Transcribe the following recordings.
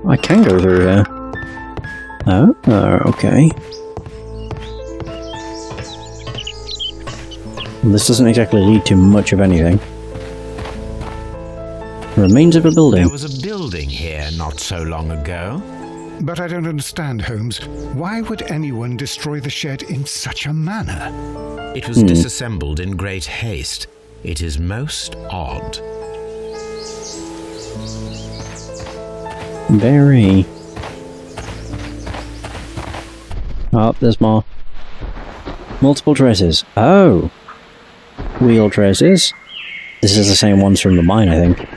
I can go through here. Oh, okay. Well, this doesn't exactly lead to much of anything. Remains of a building. There was a building here not so long ago. But I don't understand, Holmes. Why would anyone destroy the shed in such a manner? It was disassembled in great haste. It is most odd. Very. Oh, there's more. Multiple traces. Oh! Wheel traces. This is the same ones from the mine, I think.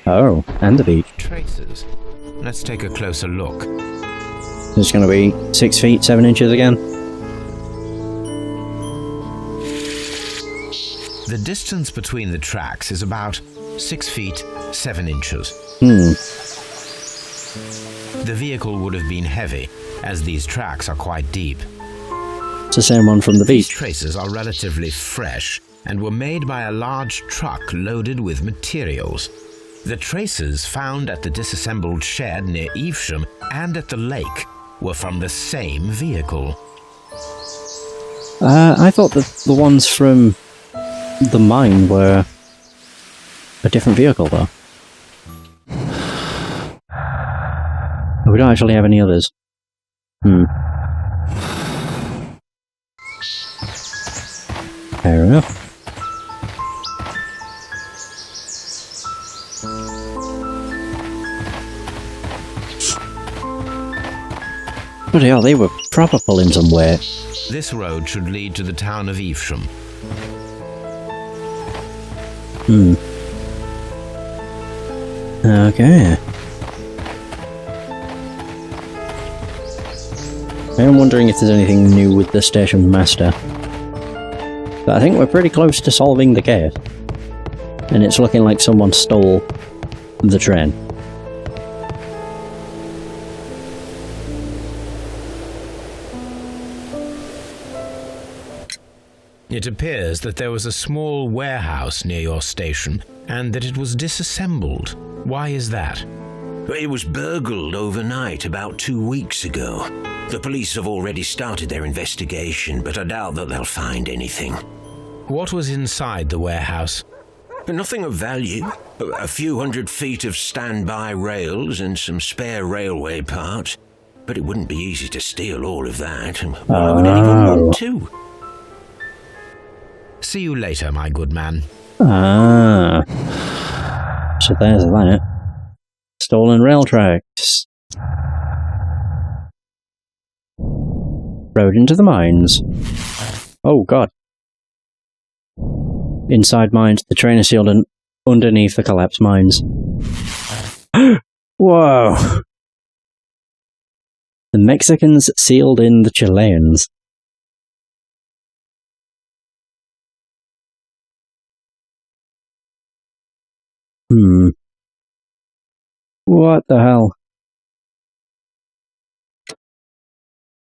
Oh, and the beach. Traces. Let's take a closer look. It's going to be 6 feet, 7 inches again. The distance between the tracks is about 6 feet, 7 inches. The vehicle would have been heavy, as these tracks are quite deep. It's the same one from the These beach. traces are relatively fresh and were made by a large truck loaded with materials. The traces found at the disassembled shed near Evesham and at the lake were from the same vehicle. I thought that the ones from the mine were a different vehicle, though. We don't actually have any others. Fair enough. Bloody hell, they were proper pulling some weight. This road should lead to the town of Evesham. Okay. I am wondering if there's anything new with the station master. But I think we're pretty close to solving the case. And it's looking like someone stole the train. It appears that there was a small warehouse near your station and that it was disassembled. Why is that? It was burgled overnight about 2 weeks ago. The police have already started their investigation, but I doubt that they'll find anything. What was inside the warehouse? Nothing of value. A few 100 feet of standby rails and some spare railway parts. But it wouldn't be easy to steal all of that. Why would anyone want to? See you later, my good man. Ah. So there's that. Stolen rail tracks. Road into the mines. Oh god. Inside mines, the train is sealed underneath the collapsed mines. Whoa! The Mexicans sealed in the Chileans. What the hell?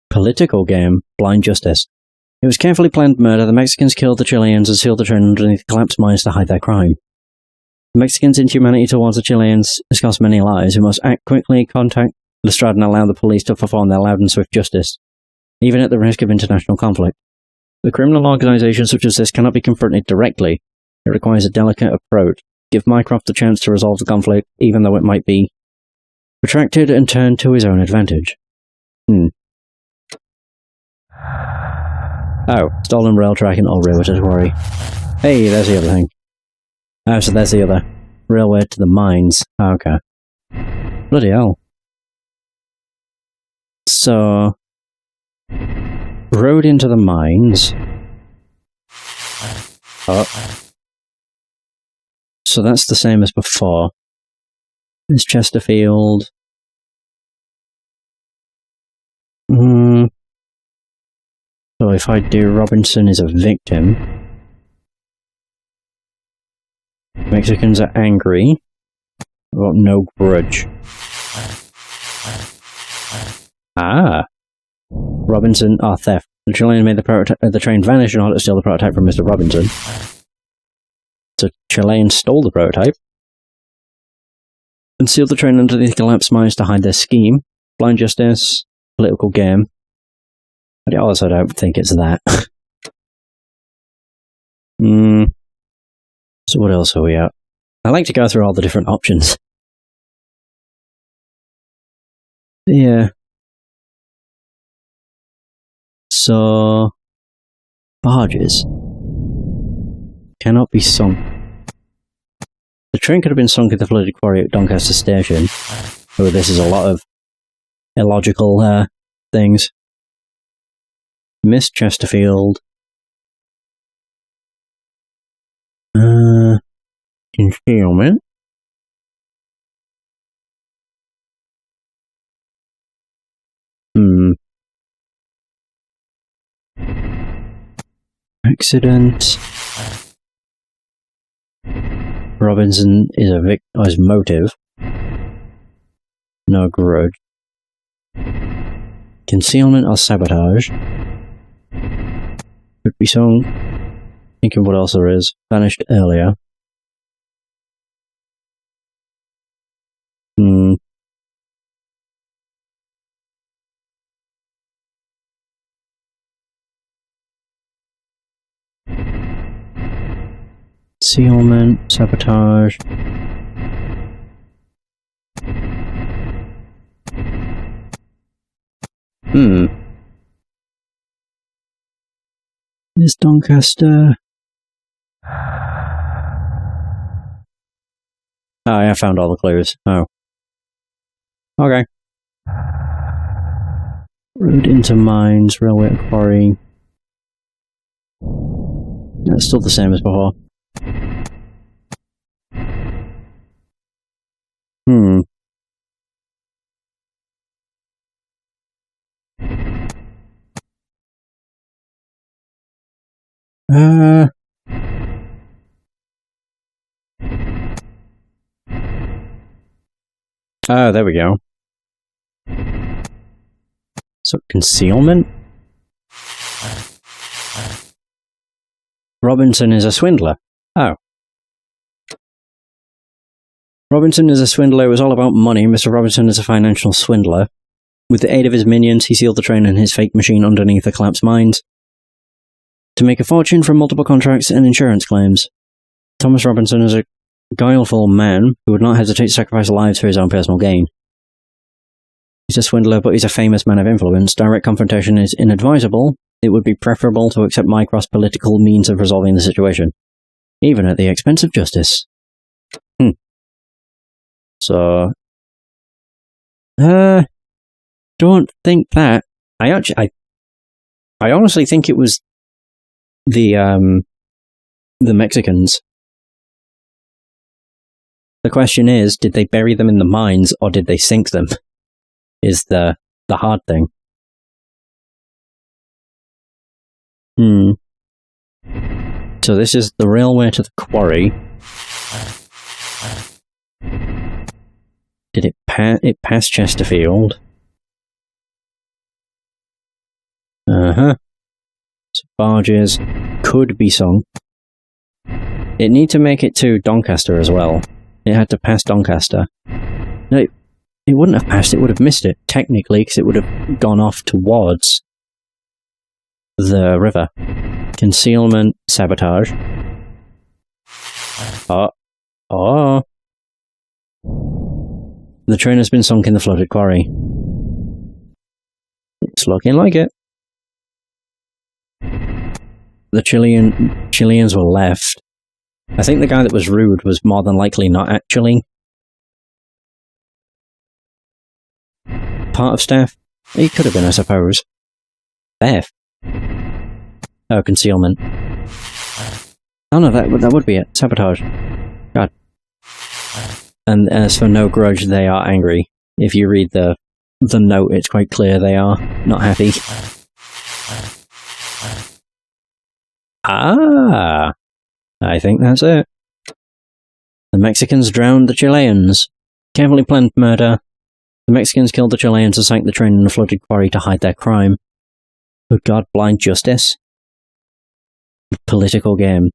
Political game. Blind justice. It was carefully planned murder. The Mexicans killed the Chileans and sealed the train underneath the collapsed mines to hide their crime. The Mexicans' inhumanity towards the Chileans has cost many lives. We must act quickly, contact Lestrade and allow the police to perform their loud and swift justice, even at the risk of international conflict. The criminal organisation such as this cannot be confronted directly. It requires a delicate approach. Give Mycroft the chance to resolve the conflict, even though it might be protracted and turned to his own advantage. Oh, stolen rail track and all railway to quarry. Hey, there's the other thing. Oh, so there's the other railway to the mines. Okay. Bloody hell. So, road into the mines. Oh. So that's the same as before. There's Chesterfield. So if I do Robinson is a victim. Mexicans are angry. I've got no grudge. Ah! Robinson, theft. The Chilean made the train vanish in order to steal the prototype from Mr. Robinson. So Chilean stole the prototype. Concealed the train underneath the collapsed mines to hide their scheme. Blind justice. Political game. But I also don't think it's that. So what else are we at? I like to go through all the different options. Yeah. So... barges. Cannot be sunk. The train could have been sunk at the flooded quarry at Doncaster Station. Oh, this is a lot of illogical things. Miss Chesterfield. Concealment. Accident. Robinson is as motive. No grudge. Concealment or sabotage. Could be sung. Think of what else there is. Vanished earlier. Concealment, sabotage. Is Doncaster? Oh, I found all the clues. Oh. Okay. Road into mines, railway and quarry. That's still the same as before. Oh, there we go. So, concealment? Robinson is a swindler. Oh. Robinson is a swindler. It was all about money. Mr. Robinson is a financial swindler. With the aid of his minions, he sealed the train and his fake machine underneath the collapsed mines to make a fortune from multiple contracts and insurance claims. Thomas Robinson is a guileful man who would not hesitate to sacrifice lives for his own personal gain. He's a swindler, but he's a famous man of influence. Direct confrontation is inadvisable. It would be preferable to accept my cross-political means of resolving the situation, even at the expense of justice. So, don't think that. I honestly think it was the Mexicans. The question is, did they bury them in the mines or did they sink them? Is the hard thing. So this is the railway to the quarry. Did it pass Chesterfield? So barges could be sung. It need to make it to Doncaster as well. It had to pass Doncaster. No, it wouldn't have passed, it would have missed it, technically, because it would have gone off towards the river. Concealment, sabotage. Oh. The train has been sunk in the flooded quarry. It's looking like it. The Chileans were left. I think the guy that was rude was more than likely not actually part of staff. He could have been, I suppose. Theft. Oh, concealment. Oh no, that would be it. Sabotage. God. And as for no grudge, they are angry. If you read the note, it's quite clear they are not happy. Ah! I think that's it. The Mexicans drowned the Chileans. Carefully planned murder. The Mexicans killed the Chileans and sank the train in a flooded quarry to hide their crime. Good God, blind justice. Political game.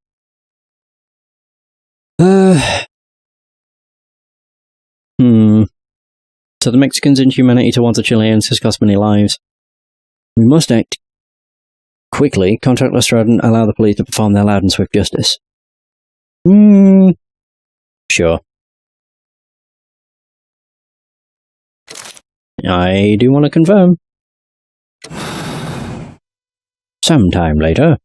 So the Mexicans' inhumanity towards the Chileans has cost many lives. We must act quickly, contact Lestrade and allow the police to perform their loud and swift justice. Sure. I do want to confirm. Sometime later.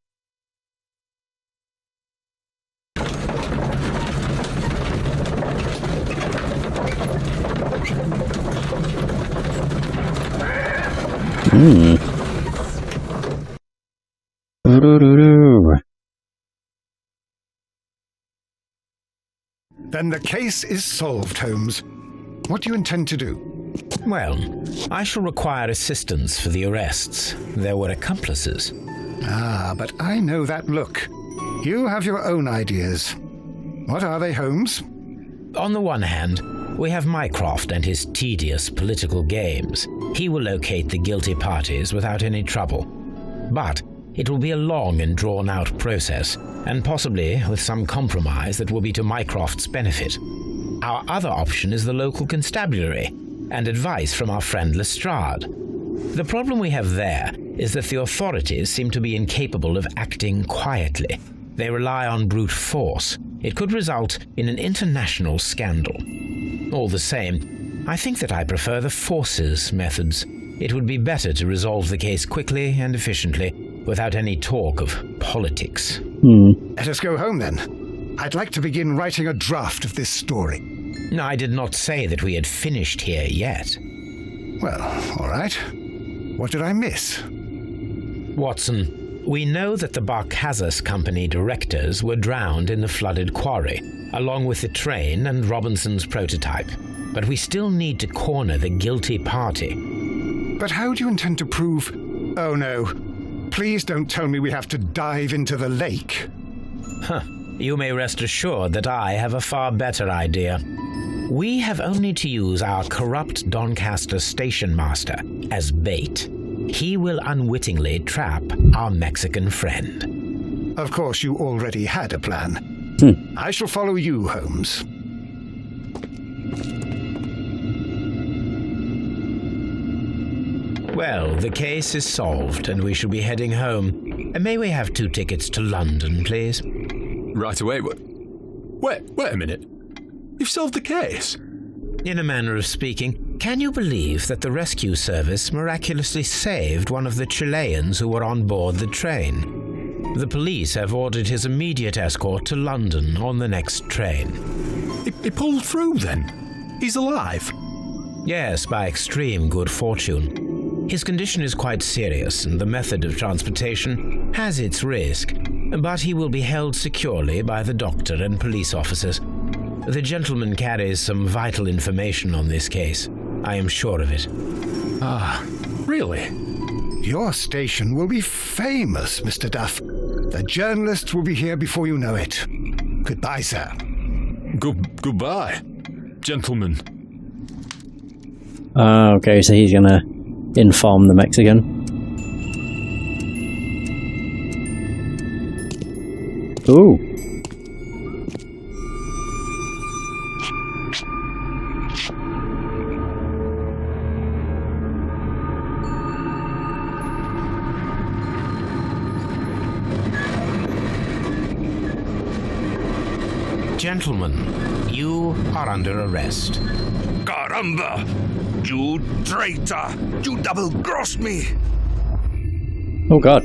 Then the case is solved, Holmes. What do you intend to do? Well, I shall require assistance for the arrests. There were accomplices. Ah, but I know that look. You have your own ideas. What are they, Holmes? On the one hand, we have Mycroft and his tedious political games. He will locate the guilty parties without any trouble. But it will be a long and drawn-out process, and possibly with some compromise that will be to Mycroft's benefit. Our other option is the local constabulary, and advice from our friend Lestrade. The problem we have there is that the authorities seem to be incapable of acting quietly. They rely on brute force. It could result in an international scandal. All the same, I think that I prefer the forces methods. It would be better to resolve the case quickly and efficiently, without any talk of politics. Let us go home, then. I'd like to begin writing a draft of this story. I did not say that we had finished here yet. Well, all right. What did I miss? Watson, we know that the Barcazas Company directors were drowned in the flooded quarry, along with the train and Robinson's prototype. But we still need to corner the guilty party. But how do you intend to prove... Oh, no. Please don't tell me we have to dive into the lake. You may rest assured that I have a far better idea. We have only to use our corrupt Doncaster station master as bait. He will unwittingly trap our Mexican friend. Of course, you already had a plan. I shall follow you, Holmes. Well, the case is solved, and we shall be heading home. May we have 2 tickets to London, please? Right away. Wait a minute. You've solved the case? In a manner of speaking, can you believe that the rescue service miraculously saved one of the Chileans who were on board the train? The police have ordered his immediate escort to London on the next train. He pulled through, then? He's alive? Yes, by extreme good fortune. His condition is quite serious, and the method of transportation has its risk, but he will be held securely by the doctor and police officers. The gentleman carries some vital information on this case. I am sure of it. Ah, really? Your station will be famous, Mr. Duff. The journalists will be here before you know it. Goodbye, sir. Goodbye, gentlemen. Okay, so he's gonna inform the Mexican. Ooh. Gentlemen, you are under arrest. Caramba! You traitor! You double-crossed me! Oh god.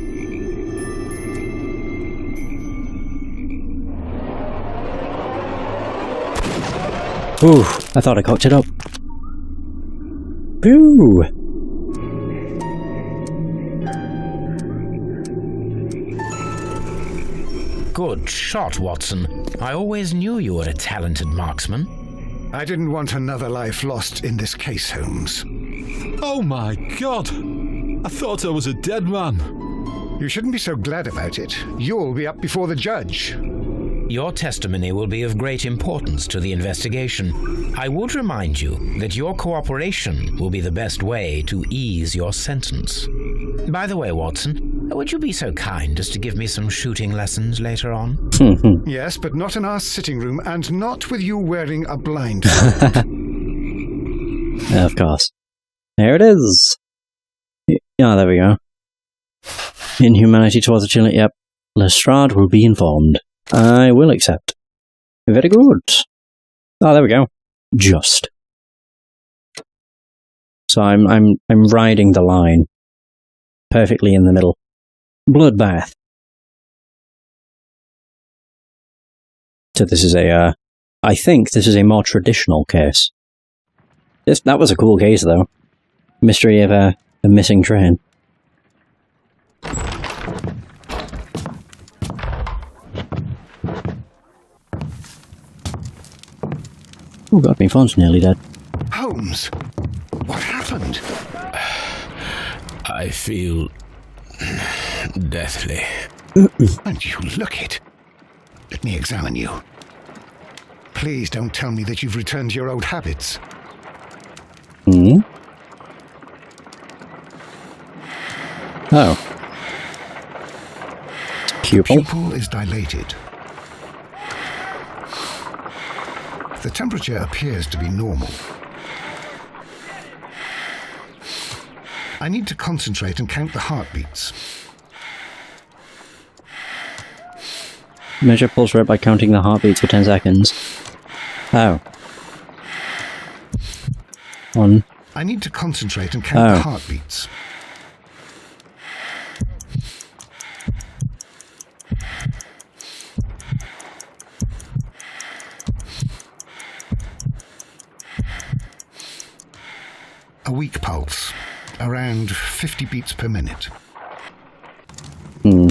Ooh, I thought I cocked it up. Boo! Good shot, Watson. I always knew you were a talented marksman. I didn't want another life lost in this case, Holmes. Oh my god! I thought I was a dead man. You shouldn't be so glad about it. You'll be up before the judge. Your testimony will be of great importance to the investigation. I would remind you that your cooperation will be the best way to ease your sentence. By the way, Watson, would you be so kind as to give me some shooting lessons later on? Yes, but not in our sitting room, and not with you wearing a blindfold. Of course. There it is. Yeah, there we go. Inhumanity towards the Chilean. Yep. Lestrade will be informed. I will accept. Very good. Oh, there we go. Just. So I'm riding the line. Perfectly in the middle. Bloodbath. So this is a, I think this is a more traditional case. That was a cool case, though. Mystery of a missing train. Oh god, my phone's nearly dead. Holmes, what happened? I feel deathly. And you look it. Let me examine you. Please don't tell me that you've returned to your old habits. Hmm? Oh. Pupil? Pupil is dilated. The temperature appears to be normal. I need to concentrate and count the heartbeats. Measure pulse rate by counting the heartbeats for 10 seconds. Oh. One. I need to concentrate and count the heartbeats. A weak pulse, around 50 beats per minute. Hmm.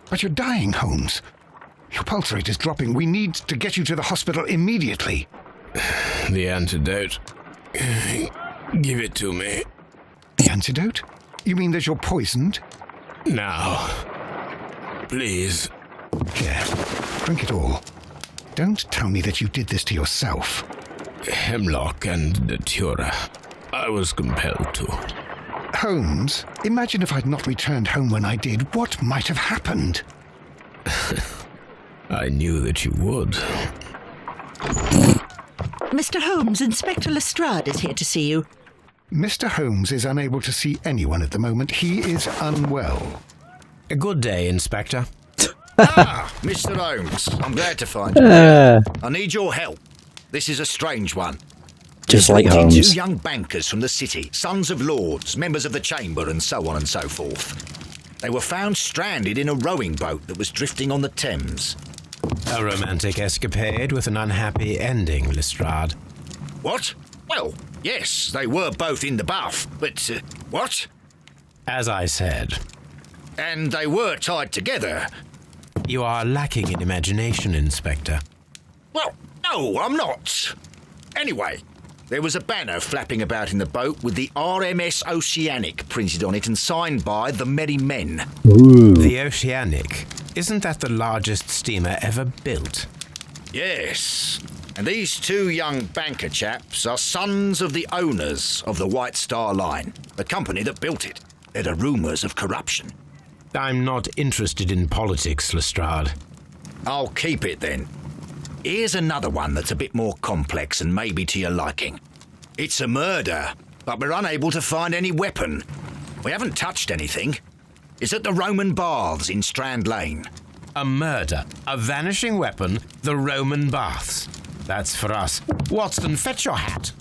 But you're dying, Holmes. Your pulse rate is dropping. We need to get you to the hospital immediately. The antidote. Give it to me. The antidote? You mean that you're poisoned? Now. Please. Here, drink it all. Don't tell me that you did this to yourself. Hemlock and datura. I was compelled to. Holmes, imagine if I'd not returned home when I did. What might have happened? I knew that you would. Mr. Holmes, Inspector Lestrade is here to see you. Mr. Holmes is unable to see anyone at the moment. He is unwell. A good day, Inspector. Mr. Holmes, I'm glad to find you here. I need your help. This is a strange one. Just like Two Holmes. young bankers from the city, sons of lords, members of the chamber, and so on and so forth. They were found stranded in a rowing boat that was drifting on the Thames. A romantic escapade with an unhappy ending, Lestrade. What? Well, yes, they were both in the bath, but what? As I said, And they were tied together. you are lacking in imagination, Inspector. Well, no, I'm not. Anyway, there was a banner flapping about in the boat with the RMS Oceanic printed on it and signed by the Merry Men. Ooh. The Oceanic. Isn't that the largest steamer ever built? Yes. And these two young banker chaps are sons of the owners of the White Star Line, the company that built it. There are rumours of corruption. I'm not interested in politics, Lestrade. I'll keep it then. Here's another one that's a bit more complex and maybe to your liking. It's a murder, but we're unable to find any weapon. We haven't touched anything. It's at the Roman Baths in Strand Lane. A murder, a vanishing weapon, the Roman Baths. That's for us. Watson, fetch your hat.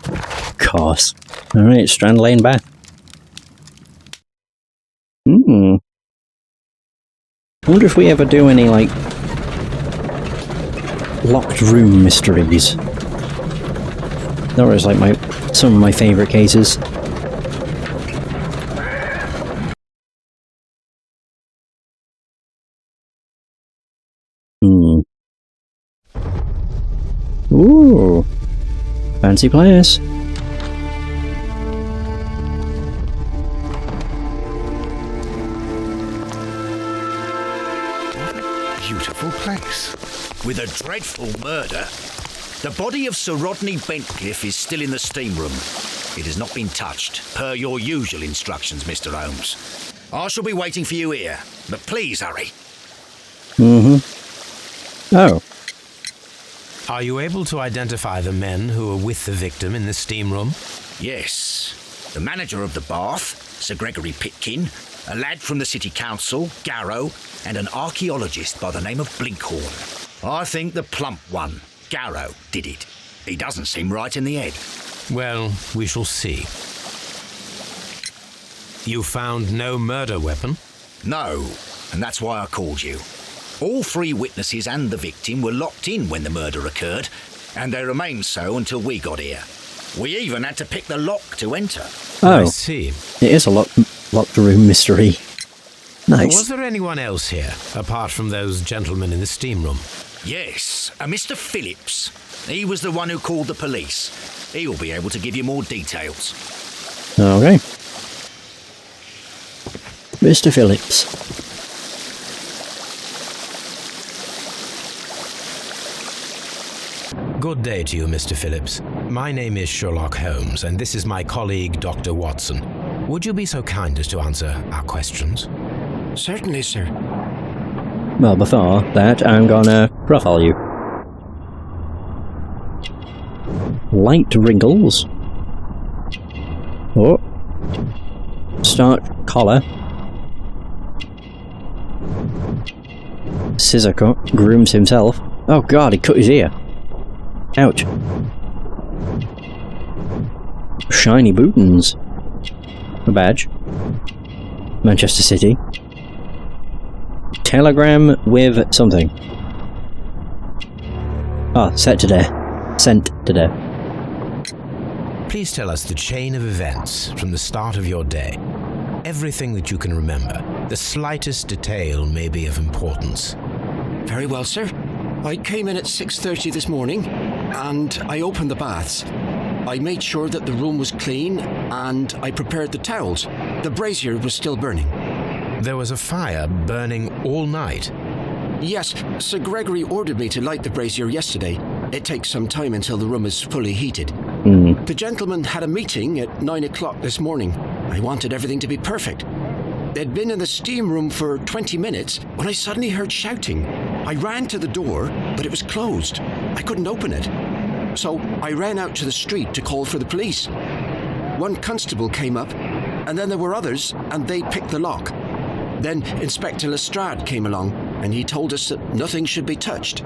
Of course. Alright, Strand Lane back. I wonder if we ever do any, like, locked room mysteries. That was, like, some of my favourite cases. Ooh. Fancy place. Beautiful place. With a dreadful murder. The body of Sir Rodney Bentcliffe is still in the steam room. It has not been touched, per your usual instructions, Mr. Holmes. I shall be waiting for you here, but please hurry. Mm-hmm. Oh. Are you able to identify the men who were with the victim in the steam room? Yes. The manager of the bath, Sir Gregory Pitkin, a lad from the City Council, Garrow, and an archaeologist by the name of Blinkhorn. I think the plump one, Garrow, did it. He doesn't seem right in the head. Well, we shall see. You found no murder weapon? No, and that's why I called you. All three witnesses and the victim were locked in when the murder occurred, and they remained so until we got here. We even had to pick the lock to enter. Oh. I see. It is a locked room mystery. Nice. Was there anyone else here, apart from those gentlemen in the steam room? Yes, a Mr. Phillips. He was the one who called the police. He'll be able to give you more details. Okay. Mr. Phillips. Good day to you, Mr. Phillips. My name is Sherlock Holmes, and this is my colleague, Dr. Watson. Would you be so kind as to answer our questions? Certainly, sir. Well, before that, I'm gonna profile you. Light wrinkles. Oh. Starch collar. Scissor cut. Grooms himself. Oh god, he cut his ear. Ouch. Shiny buttons. A badge. Manchester City. Telegram with something. Ah, set today. Sent today. Please tell us the chain of events from the start of your day. Everything that you can remember. The slightest detail may be of importance. Very well, sir. I came in at 6:30 this morning, and I opened the baths. I made sure that the room was clean, and I prepared the towels. The brazier was still burning. There was a fire burning all night. Yes, Sir Gregory ordered me to light the brazier yesterday. It takes some time until the room is fully heated. The gentleman had a meeting at 9 o'clock this morning. I wanted everything to be perfect. They'd been in the steam room for 20 minutes when I suddenly heard shouting. I ran to the door, but it was closed. I couldn't open it. So I ran out to the street to call for the police. One constable came up, and then there were others, and they picked the lock. Then Inspector Lestrade came along, and he told us that nothing should be touched.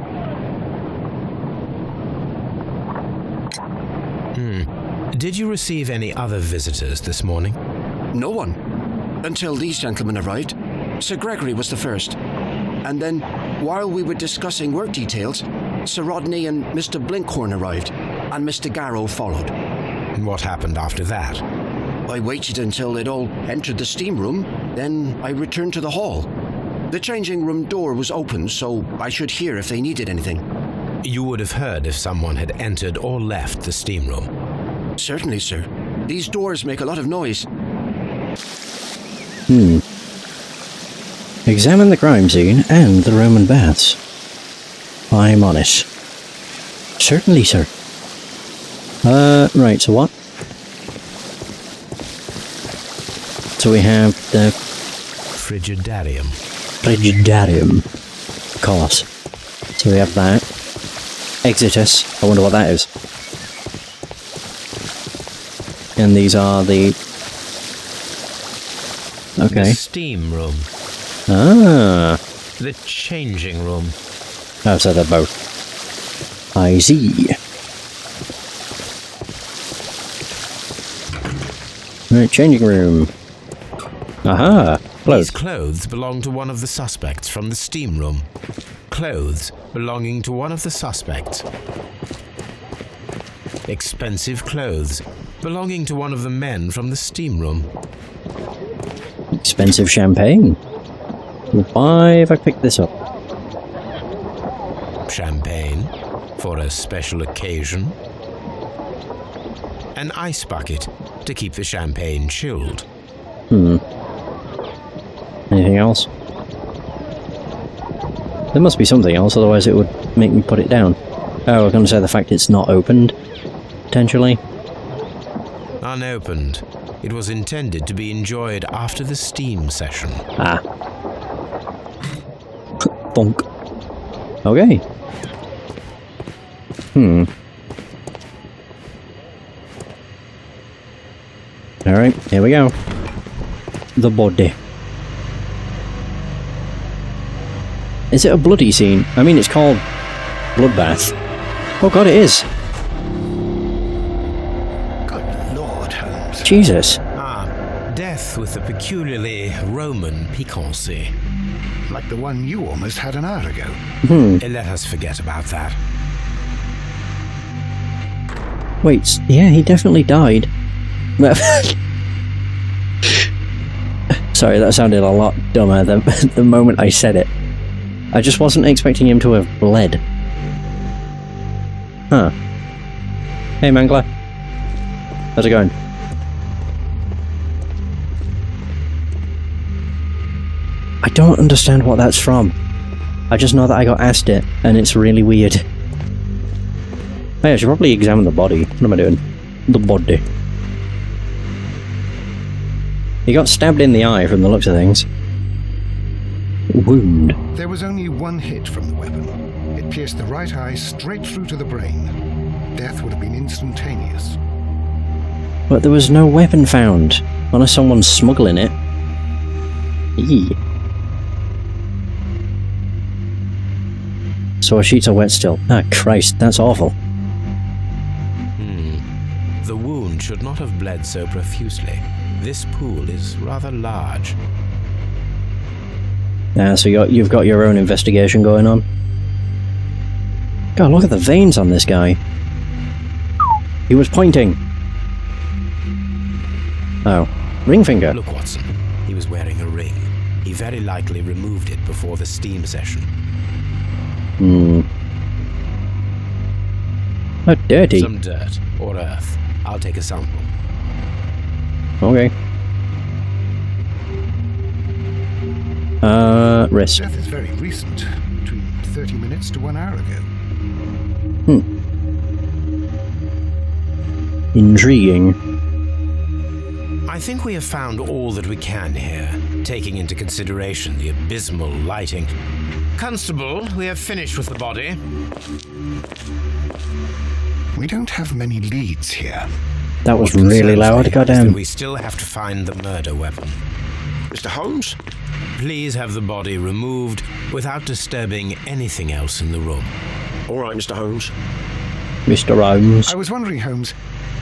Did you receive any other visitors this morning? No one. Until these gentlemen arrived. Sir Gregory was the first. And then, while we were discussing work details, Sir Rodney and Mr. Blinkhorn arrived, and Mr. Garrow followed. And what happened after that? I waited until they'd all entered the steam room, then I returned to the hall. The changing room door was open, so I should hear if they needed anything. You would have heard if someone had entered or left the steam room. Certainly, sir. These doors make a lot of noise. Examine the crime scene and the Roman baths. I'm on it. Certainly, sir. Right, so what? So we have the Frigidarium. Frigidarium. Of course. So we have that. Exitus. I wonder what that is. And these are the... Okay. The steam room. Ah. The changing room. Oh, so they're both. I see. Right, changing room. Aha. These Clothes. clothes belong to one of the suspects from the steam room. Clothes belonging to one of the suspects. Expensive clothes belonging to one of the men from the steam room. Expensive champagne. Why have I picked this up? Champagne for a special occasion. An ice bucket to keep the champagne chilled. Anything else? There must be something else, otherwise it would make me put it down. Oh, I was going to say the fact it's not opened, potentially. Unopened. It was intended to be enjoyed after the steam session. Ah. Bonk. Okay. Alright, here we go. The body. Is it a bloody scene? I mean, it's called Bloodbath. Oh god, it is! Good Lord, Holmes. Jesus. Death with a peculiarly Roman piquancy. Like the one you almost had an hour ago. Let us forget about that. Wait, yeah, he definitely died. Sorry, that sounded a lot dumber the moment I said it. I just wasn't expecting him to have bled. Huh. Hey, Mangler. How's it going? I don't understand what that's from. I just know that I got asked it, and it's really weird. Hey, I should probably examine the body. What am I doing? The body. He got stabbed in the eye from the looks of things. Wound. There was only one hit from the weapon. It pierced the right eye straight through to the brain. Death would have been instantaneous. But there was no weapon found, unless someone's smuggling it. Eee. So our sheets are wet still. Ah, Christ, that's awful. The wound should not have bled so profusely. This pool is rather large. Ah, so you've got your own investigation going on. God, look at the veins on this guy. He was pointing. Oh, ring finger. Look, Watson. He was wearing a ring. He very likely removed it before the steam session. How dirty. Some dirt or earth. I'll take a sample. Okay. Wrist. Death is very recent, between 30 minutes to 1 hour ago. Intriguing. I think we have found all that we can here, taking into consideration the abysmal lighting. Constable, we have finished with the body. We don't have many leads here. That was really loud, goddamn. We still have to find the murder weapon. Mr. Holmes? Please have the body removed without disturbing anything else in the room. All right, Mr. Holmes. Mr. Holmes. I was wondering, Holmes,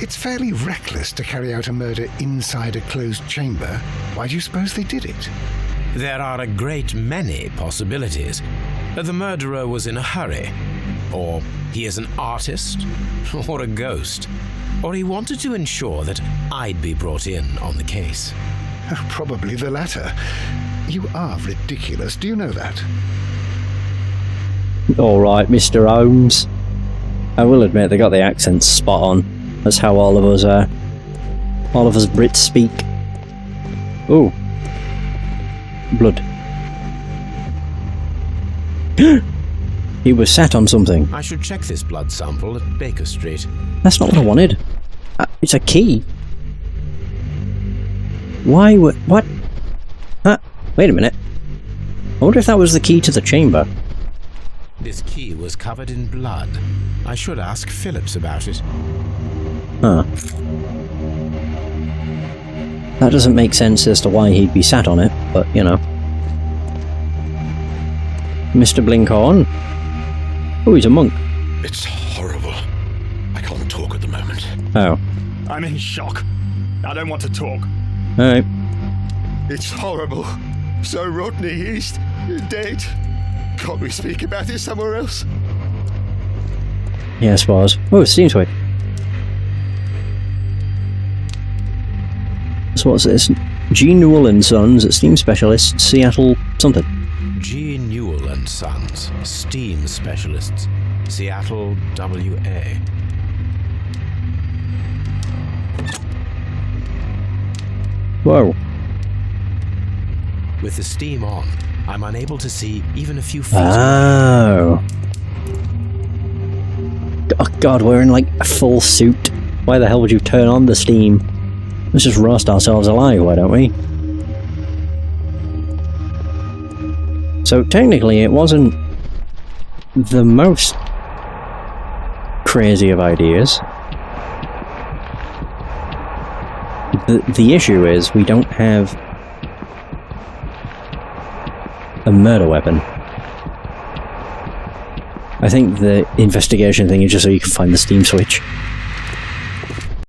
it's fairly reckless to carry out a murder inside a closed chamber. Why do you suppose they did it? There are a great many possibilities. The murderer was in a hurry, or he is an artist, or a ghost, or he wanted to ensure that I'd be brought in on the case. Probably the latter. You are ridiculous, do you know that? Alright, Mr. Holmes. I will admit they got the accents spot on. That's how all of us Brits speak. Ooh. Blood. He was sat on something. I should check this blood sample at Baker Street. That's not what I wanted. It's a key. Why would... What? Wait a minute. I wonder if that was the key to the chamber. This key was covered in blood. I should ask Phillips about it. Huh. That doesn't make sense as to why he'd be sat on it, but, you know. Mr. Blinkhorn? Oh, he's a monk. It's horrible. I can't talk at the moment. Oh. I'm in shock. I don't want to talk. Alright. It's horrible. So Rodney, he's dead. Can't we speak about it somewhere else? Yeah, I suppose. Oh, Steam Switch. So what's this? G. Newell and Sons, Steam Specialists, Seattle something. G. Newell and Sons, Steam Specialists, Seattle, WA. Whoa. With the steam on, I'm unable to see even a few feet. Oh. Oh god, we're in like a full suit. Why the hell would you turn on the steam? Let's just roast ourselves alive, why don't we? So technically it wasn't the most crazy of ideas. The issue is we don't have a murder weapon. I think the investigation thing is just so you can find the Steam switch.